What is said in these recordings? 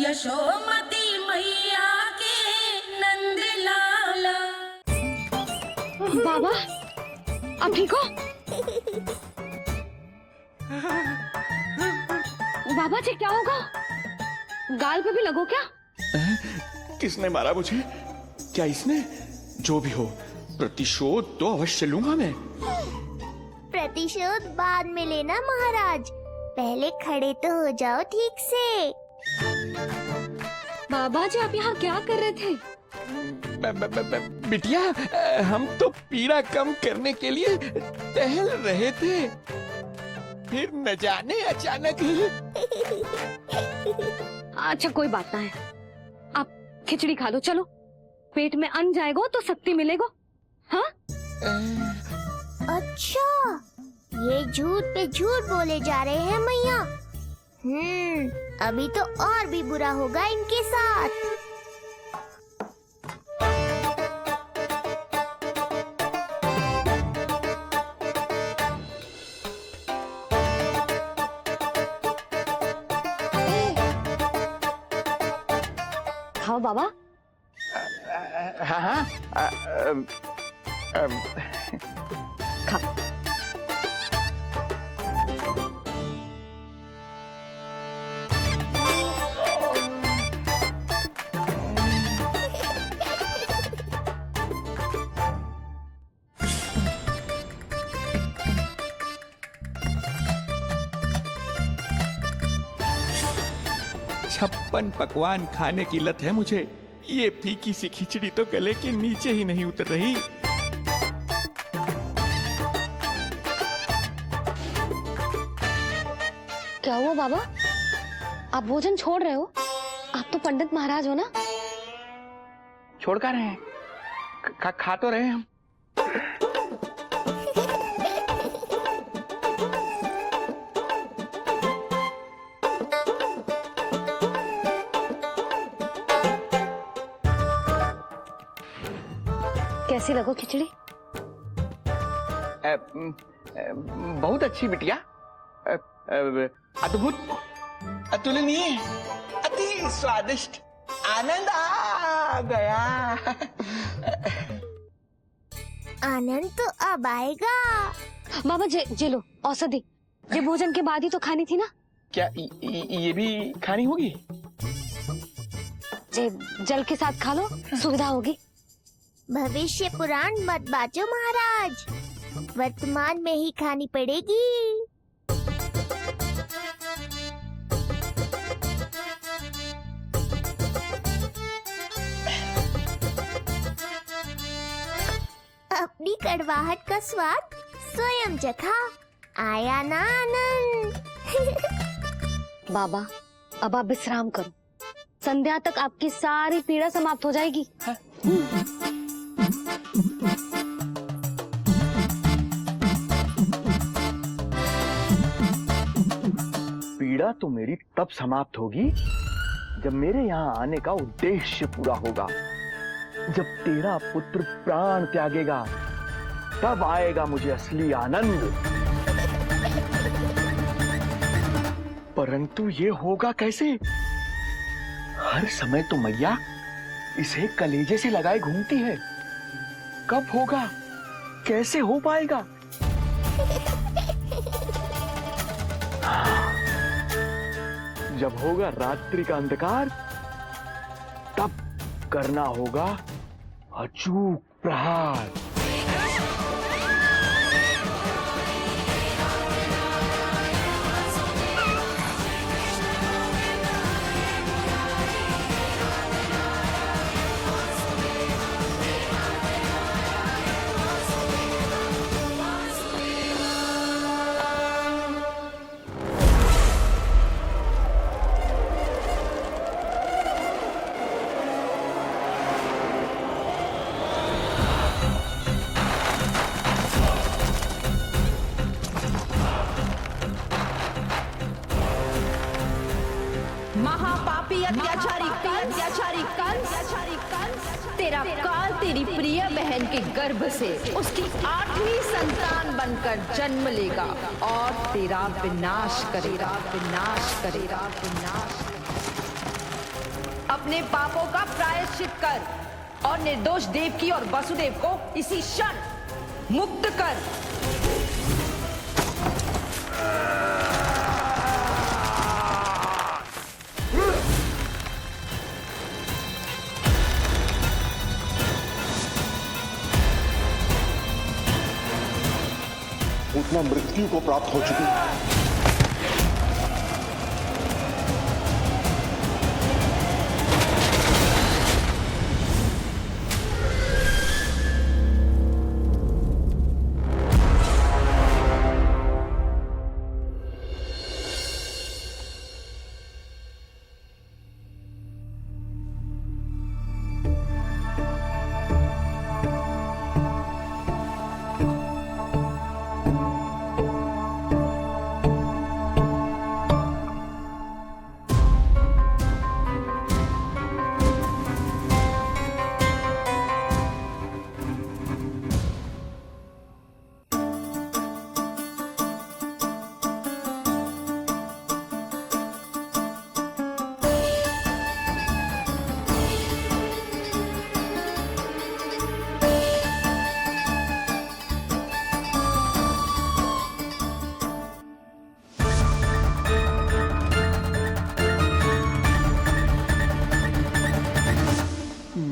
यशोमती मैया के नंद लाला। बाबा आप ठीक हो? बाबा जी क्या होगा? गाल पे भी लगो क्या? किसने मारा मुझे? क्या इसने? जो भी हो, प्रतिशोध तो अवश्य लूंगा मैं। प्रतिशोध बाद में लेना महाराज, पहले खड़े तो हो जाओ ठीक से। बाबा जी आप यहाँ क्या कर रहे थे? बिटिया, हम तो पीड़ा कम करने के लिए टहल रहे थे, फिर न जाने अचानक। अच्छा कोई बात ना है, आप खिचड़ी खा लो। चलो, पेट में अन्न जाएगा तो शक्ति मिलेगा। हाँ? अच्छा, ये झूठ पे झूठ बोले जा रहे हैं मैया। अभी तो और भी बुरा होगा इनके साथ। खाओ बाबा। हाँ हाँ, खाओ। छप्पन पकवान खाने की लत है मुझे। ये फीकी सी खिचड़ी तो गले के नीचे ही नहीं उतर रही। क्या हुआ बाबा? आप भोजन छोड़ रहे हो? आप तो पंडित महाराज हो ना? छोड़ कर रहे हैं, खा तो रहे हम। कैसी लगो खिचड़ी? बहुत अच्छी बिटिया, अद्भुत, अतुलनीय, अति स्वादिष्ट, आनंद आ गया। आनंद तो अब आएगा। बाबा जे लो औषधि, ये भोजन के बाद ही तो खानी थी ना? क्या ये भी खानी होगी? जे जल के साथ खा लो, सुविधा होगी। भविष्य पुराण मत बाजो महाराज, वर्तमान में ही खानी पड़ेगी। अपनी कड़वाहट का स्वाद स्वयं चखा, आया ना आनंद। बाबा अब आप विश्राम करो, संध्या तक आपकी सारी पीड़ा समाप्त हो जाएगी। पीड़ा तो मेरी तब समाप्त होगी जब मेरे यहाँ आने का उद्देश्य पूरा होगा। जब तेरा पुत्र प्राण त्यागेगा, तब आएगा मुझे असली आनंद। परंतु ये होगा कैसे? हर समय तो मैया इसे कलेजे से लगाए घूमती है। कब होगा? कैसे हो पाएगा? जब होगा रात्रि का अंधकार, तब करना होगा अचूक प्रहार। महापापी अत्याचारी कंस, तेरा काल तेरी प्रिय बहन के गर्भ से उसकी 8वीं संतान बनकर जन्म लेगा और तेरा विनाश करेगा, विनाश करेगा, विनाश। अपने पापों का प्रायश्चित कर और निर्दोष देवकी और वसुदेव को इसी क्षण मुक्त कर। उतना मृत्यु को प्राप्त हो चुकी है।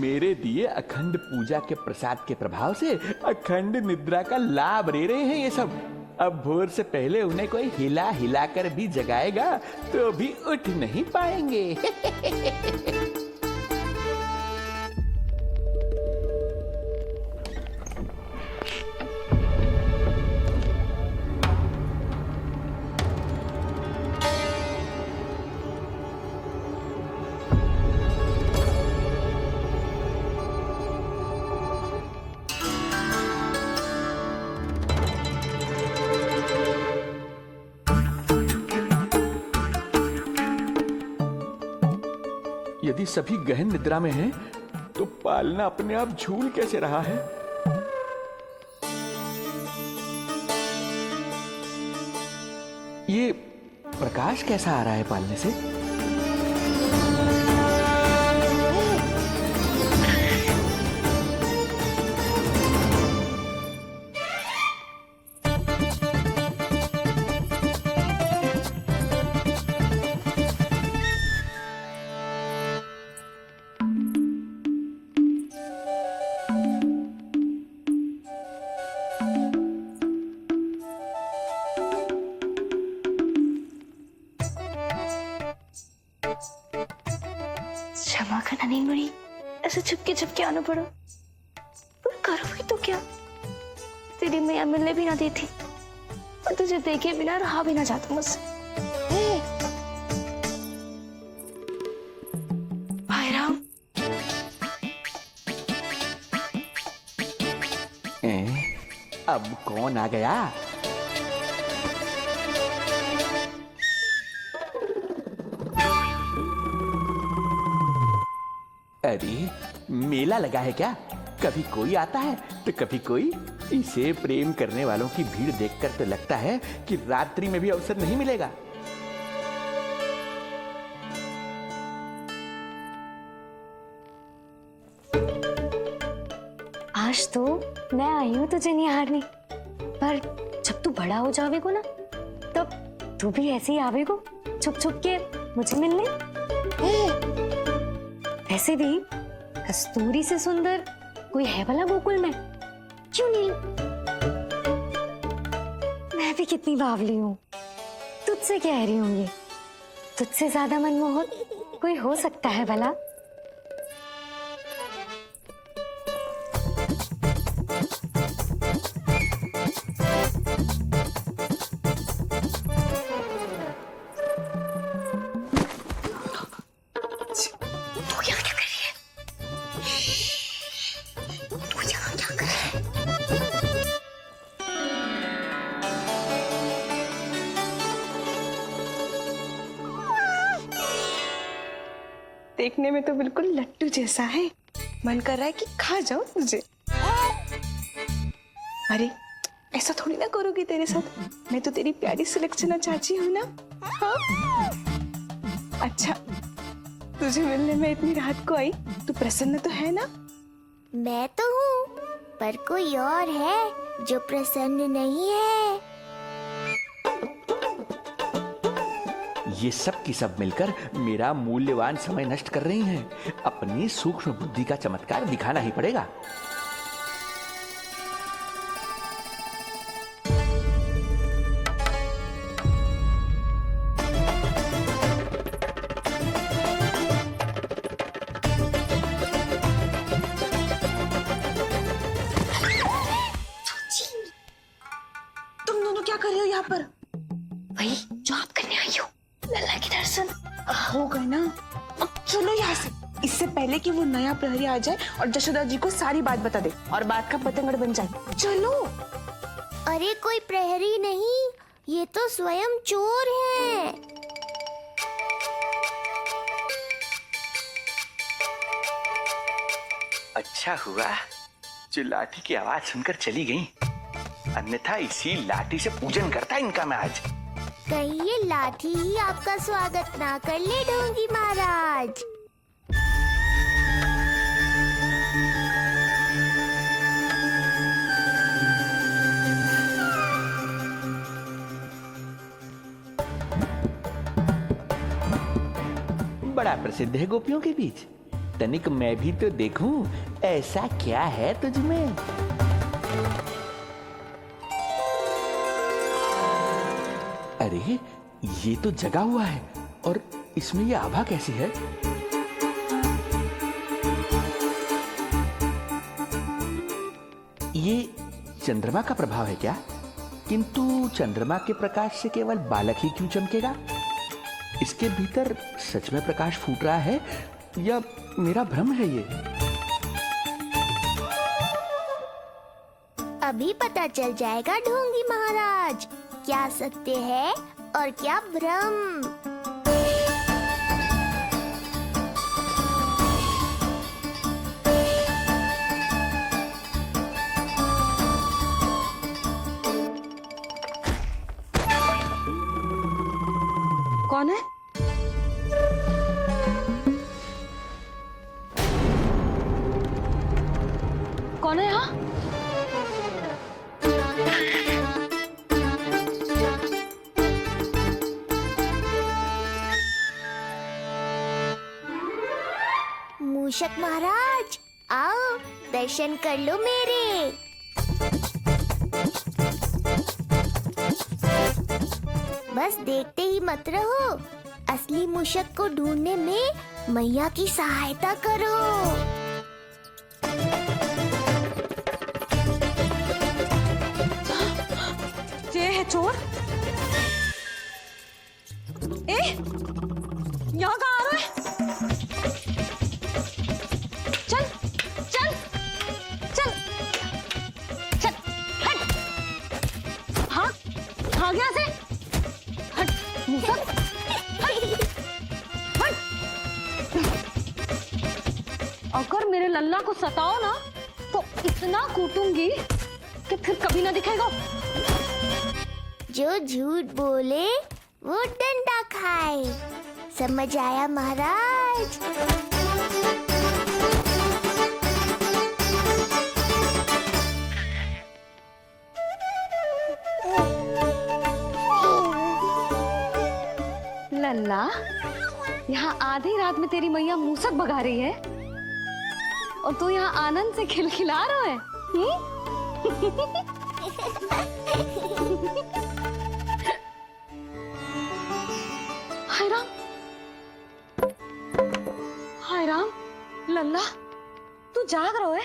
मेरे दिए अखंड पूजा के प्रसाद के प्रभाव से अखंड निद्रा का लाभ ले रहे हैं ये सब। अब भोर से पहले उन्हें कोई हिला हिलाकर भी जगाएगा तो भी उठ नहीं पाएंगे। यदि सभी गहन निद्रा में हैं, तो पालना अपने आप झूल कैसे रहा है? ये प्रकाश कैसा आ रहा है पालने से? क्षमा करना नहीं मुड़ी, ऐसे छुपके आना पड़ा। पर करोगे तो क्या? तेरी मैया मिलने भी ना देती और तुझे देखे बिना रहा भी ना जाता मुझसे। भाई राम, अब कौन आ गया? अरे मेला लगा है क्या? कभी कोई आता है तो कभी कोई। इसे प्रेम करने वालों की भीड़ देखकर तो लगता है कि रात्रि में भी अवसर नहीं मिलेगा। आज तो मैं आई हूँ तुझे निहारने, पर जब तू बड़ा हो जावेगो ना, तब तू भी ऐसे ही आवेगो छुप छुप के मुझे मिलने। वैसे भी कस्तूरी से सुंदर कोई है भला गोकुल में? क्यों नहीं? मैं भी कितनी बावली हूँ, तुझसे कह रही हूँ। ये तुझसे ज्यादा मनमोहक कोई हो सकता है भला? देखने में तो बिल्कुल लट्टू जैसा है, मन कर रहा है कि खा जाओ तुझे। अरे ऐसा थोड़ी ना करोगी तेरे साथ, मैं तो तेरी प्यारी सुलक्षणा चाची हूँ ना। हाँ? अच्छा तुझे मिलने में इतनी रात को आई, तू प्रसन्न तो है ना? मैं तो हूँ, पर कोई और है जो प्रसन्न नहीं है। ये सब की सब मिलकर मेरा मूल्यवान समय नष्ट कर रही हैं। अपनी सूक्ष्म बुद्धि का चमत्कार दिखाना ही पड़ेगा। तुम दोनों क्या कर रहे हो यहाँ पर? वही जो आप करने आई हो, लल्ला के दर्शन। हो गए ना, अब चलो यहाँ से, इससे पहले कि वो नया प्रहरी आ जाए और जशोदा जी को सारी बात बता दे और बात का पतंगड़ बन जाए। चलो। अरे कोई प्रहरी नहीं, ये तो स्वयं चोर है। अच्छा हुआ जो लाठी की आवाज सुनकर चली गई, अन्यथा इसी लाठी से पूजन करता इनका मैं आज। कहीं ये लाठी ही आपका स्वागत ना कर ले ढोंगी महाराज। बड़ा प्रसिद्ध है गोपियों के बीच। तनिक मैं भी तो देखूं ऐसा क्या है तुझमें। अरे ये तो जगा हुआ है, और इसमें ये आभा कैसी है? ये चंद्रमा का प्रभाव है क्या? किंतु चंद्रमा के प्रकाश से केवल बालक ही क्यों चमकेगा? इसके भीतर सच में प्रकाश फूट रहा है या मेरा भ्रम है ये? अभी पता चल जाएगा ढोंगी महाराज, क्या सत्य है और क्या भ्रम। कौन है? कौन है यहाँ? मूषक महाराज आओ, दर्शन कर लो मेरे। बस देखते ही मत रहो, असली मूषक को ढूंढने में मैया की सहायता करो। ये है चोर। यहाँ कहाँ आ रहा है? चल चल चल चल, हट। हाँ भाग यहाँ से, हट मूसक, हट। अगर मेरे लल्ला को सताओ ना तो इतना कूटूंगी कि फिर कभी ना दिखेगा। जो झूठ बोले वो डंडा खाए, समझ आया महाराज? लल्ला, यहाँ आधी रात में तेरी मैया मूसक भगा रही है और तू यहाँ आनंद से खिलखिला रहा है। हाय राम, हाय राम। लल्ला तू जाग रहा है?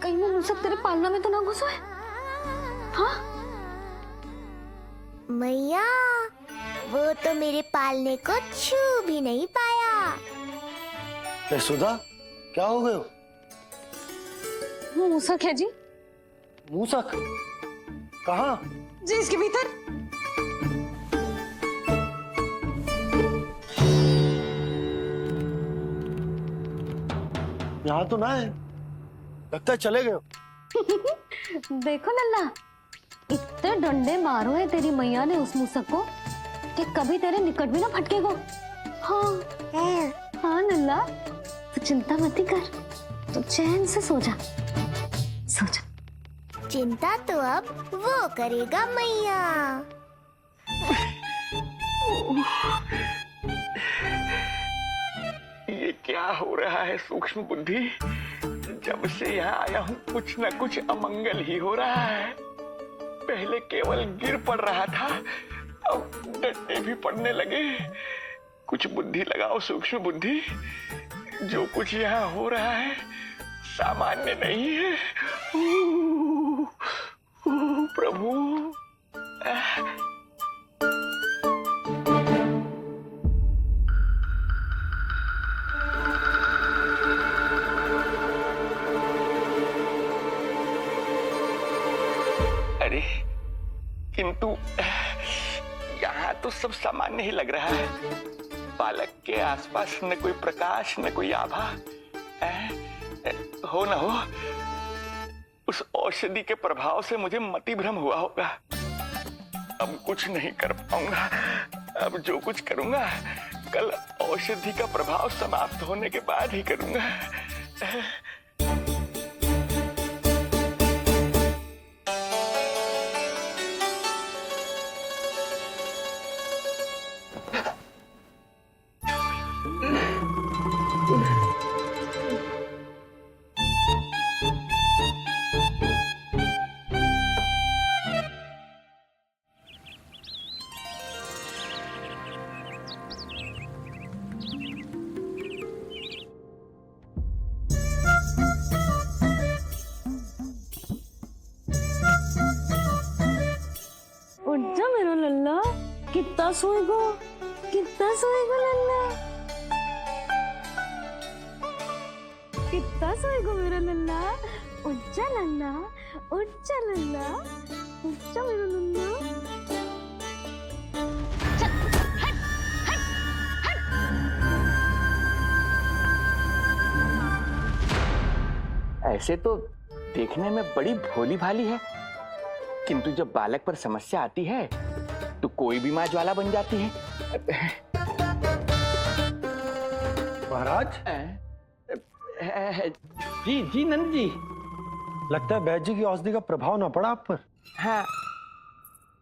कहीं वो मूसक तेरे पालना में तो ना घुसा है? हाँ मैया, वो तो मेरे पालने को छू भी नहीं पाया। सुधा, क्या हो गए? वो मूसक है जी। मूसक? कहाँ? जी इसके भीतर। यहाँ तो ना है, लगता है चले गए। देखो लल्ला, इतने डंडे मारो है तेरी मैया ने उस मूसक को कि कभी तेरे निकट भी ना फटकेगा। हाँ हाँ लल्ला, तू चिंता मत ही कर, तू चैन से सो जा, सो जा। चिंता तो अब वो करेगा मैया। ये क्या हो रहा है सूक्ष्म बुद्धि? जब से यहाँ आया हूँ कुछ न कुछ अमंगल ही हो रहा है। पहले केवल गिर पड़ रहा था, अब डंडे भी पड़ने लगे। कुछ बुद्धि लगाओ सूक्ष्म बुद्धि, जो कुछ यहाँ हो रहा है सामान्य नहीं है। प्रभु, अरे किंतु यहाँ तो सब सामान्य ही लग रहा है। बालक के आसपास न कोई प्रकाश न कोई आभा। हो न हो उस औषधि के प्रभाव से मुझे मति भ्रम हुआ होगा। अब कुछ नहीं कर पाऊंगा। अब जो कुछ करूंगा कल औषधि का प्रभाव समाप्त होने के बाद ही करूंगा। उठ जा मेरा लल्ला, कितना सोएगो, कितना सोएगो लल्ला, कितना सोएगो मेरा लल्ला। उठ जा लल्ला, उठ जा लल्ला, उठ जा मेरा लल्ला। ऐसे तो देखने में बड़ी भोली भाली है, किंतु जब बालक पर समस्या आती है तो कोई भी माँ ज्वाला बन जाती है। महाराज, जी जी नंद जी। लगता है वैद्य जी की औषधि का प्रभाव ना पड़ा आप पर। हाँ।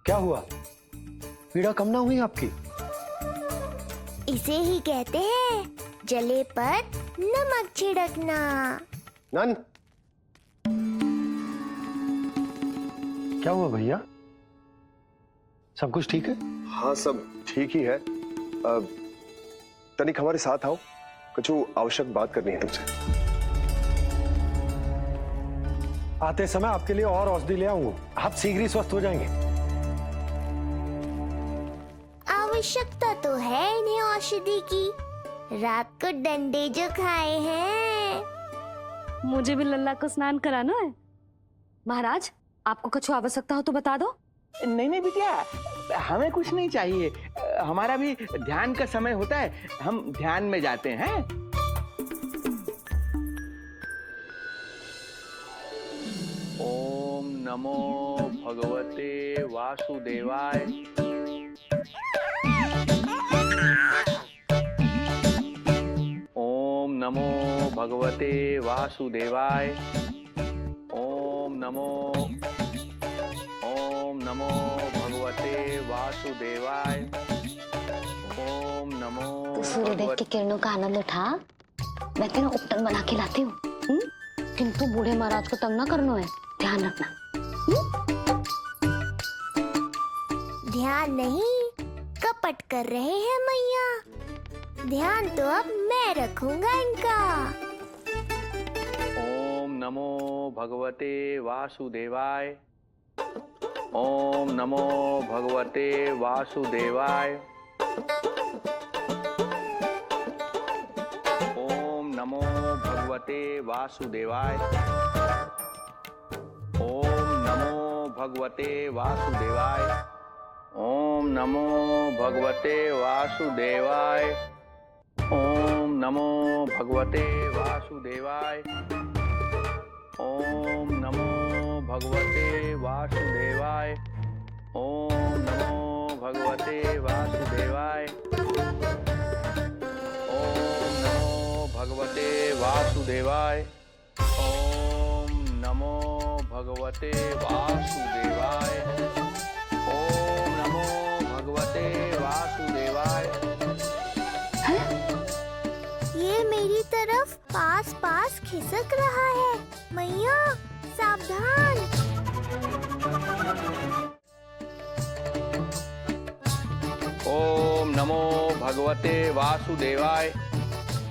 क्या हुआ? पीड़ा कम ना हुई आपकी? इसे ही कहते हैं जले पर नमक छिड़कना। नन, क्या हुआ भैया? सब कुछ ठीक है? हाँ सब ठीक ही है। तनिक हमारे साथ आओ, कुछ आवश्यक बात करनी है तुमसे। आते समय आपके लिए और औषधि ले आऊंगा, आप शीघ्र ही स्वस्थ हो जाएंगे। आवश्यकता तो है इन्हें औषधि की, रात को डंडे जो खाए हैं। मुझे भी लल्ला को स्नान कराना है। महाराज, आपको कुछ आवश्यकता हो तो बता दो। नहीं नहीं बिटिया, हमें कुछ नहीं चाहिए। हमारा भी ध्यान का समय होता है, हम ध्यान में जाते हैं। ओम नमो भगवते वासुदेवाय। ओम नमो भगवते वासुदेवाय। ओम नमो भगवते वासुदेवाय। ओम नमो। तो सूर्यदेव की किरणों का आनंद उठा, मैं तेरा उपटन बना के लाती हूँ। किंतु बूढ़े महाराज को तंग ना करना है, ध्यान रखना। ध्यान नहीं, कपट कर रहे हैं मैया। ध्यान तो अब मैं रखूंगा इनका। ओम नमो भगवते वासुदेवाय। ओम नमो भगवते वासुदेवाय। ओम नमो भगवते वासुदेवाय। ओम नमो भगवते वासुदेवाय। ओम नमो भगवते वासुदेवाय। ओम नमो भगवते वासुदेवाय। ओम नमो भगवते वासुदेवाय। ओम नमो भगवते वासुदेवाय। वासुदेवाय। ओम नमो भगवते वासुदेवाय। ओम नमो भगवते वासुदेवाय। ये मेरी तरफ पास पास खिसक रहा है। मैया सावधान। ओम नमो भगवते वासुदेवाय।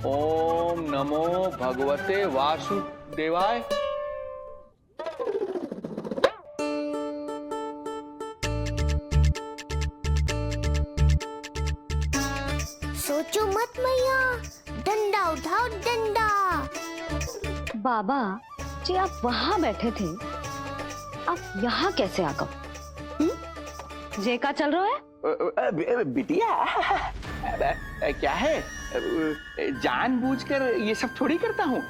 ओम नमो भगवते वासुदेवाय। सोचो मत मैया, डंडा उठाओ डंडा। बाबा जी आप वहां बैठे थे, आप यहाँ कैसे आ गए? जे का चल रहा है? बिटिया क्या है, जानबूझकर ये सब थोड़ी करता हूँ।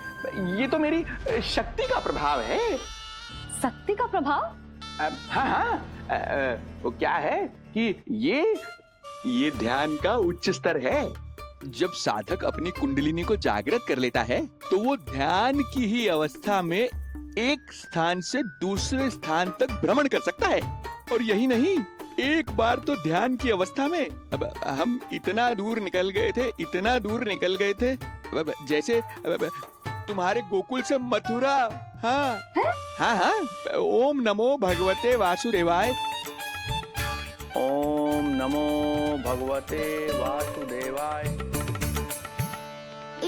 ये तो मेरी शक्ति का प्रभाव है। शक्ति का प्रभाव? हाँ हाँ, वो क्या है कि ये ध्यान का उच्च स्तर है। जब साधक अपनी कुंडलिनी को जागृत कर लेता है तो वो ध्यान की ही अवस्था में एक स्थान से दूसरे स्थान तक भ्रमण कर सकता है। और यही नहीं, एक बार तो ध्यान की अवस्था में अब हम इतना दूर निकल गए थे जैसे तुम्हारे गोकुल से मथुरा। हाँ हाँ हाँ। ओम नमो भगवते वासुदेवाय। ओम नमो भगवते वासुदेवाय।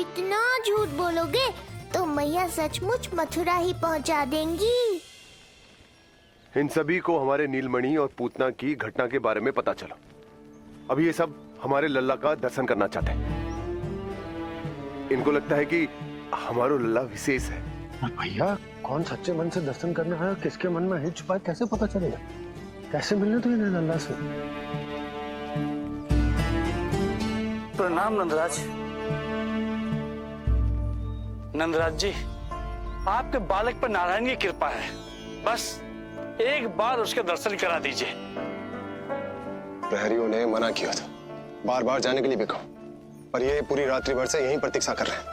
इतना झूठ बोलोगे तो मैया सचमुच मथुरा ही पहुंचा देंगी। इन सभी को हमारे नीलमणि और पूतना की घटना के बारे में पता चला। अब ये सब हमारे लल्ला का दर्शन करना चाहते हैं। इनको लगता है कि हमारा लल्ला विशेष है। भैया कौन सच्चे मन से दर्शन करने आया, किसके मन में हित छुपा है, कैसे पता चलेगा? कैसे मिलने तो इन्हें लल्ला से? प्रणाम नंदराज। नंदराज जी, आपके बालक पर नारायण की कृपा है। बस एक बार उसके दर्शन करा दीजिए। प्रहरियों ने मना किया था, बार बार जाने के लिए भी कहा, पर ये पूरी रात्रि भर से यहीं प्रतीक्षा कर रहे हैं।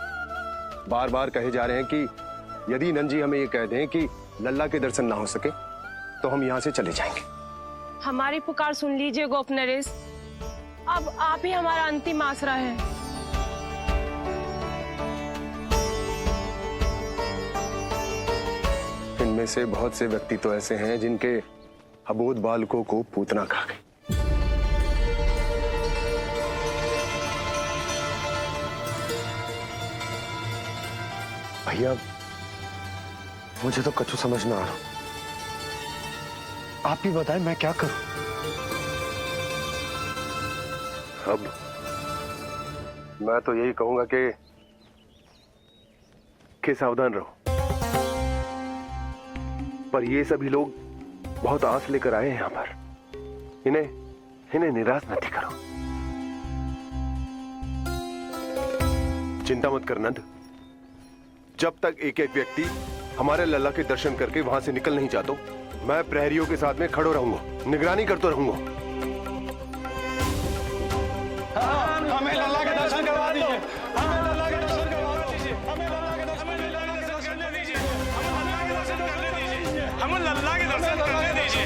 बार बार कहे जा रहे हैं कि यदि नंद जी हमें ये कह दें कि लल्ला के दर्शन ना हो सके तो हम यहाँ से चले जाएंगे। हमारी पुकार सुन लीजिए गोप नरेश, अब आप ही हमारा अंतिम आसरा है। इनमें से बहुत से व्यक्ति तो ऐसे हैं जिनके अबोध बालकों को पूतना खा गई। भैया मुझे तो कछु समझ ना आ रहा। आप ही बताएं मैं क्या करूं? अब मैं तो यही कहूंगा कि सावधान रहो। पर ये सभी लोग बहुत आस लेकर आए हैं यहाँ पर। इन्हें निराश मत करो। चिंता मत कर नंद। जब तक एक एक व्यक्ति हमारे लल्ला के दर्शन करके वहां से निकल नहीं जाता, मैं प्रहरियों के साथ में खड़ो रहूंगा, निगरानी करता रहूंगा। हमें लल्ला के दर्शन करवा दीजिए। हमें लल्ला के दर्शन करवा दीजिए। हमें लल्ला के दर्शन करने दीजिए। हमें लल्ला के दर्शन करने दीजिए। हमें लल्ला के दर्शन करने दीजिए।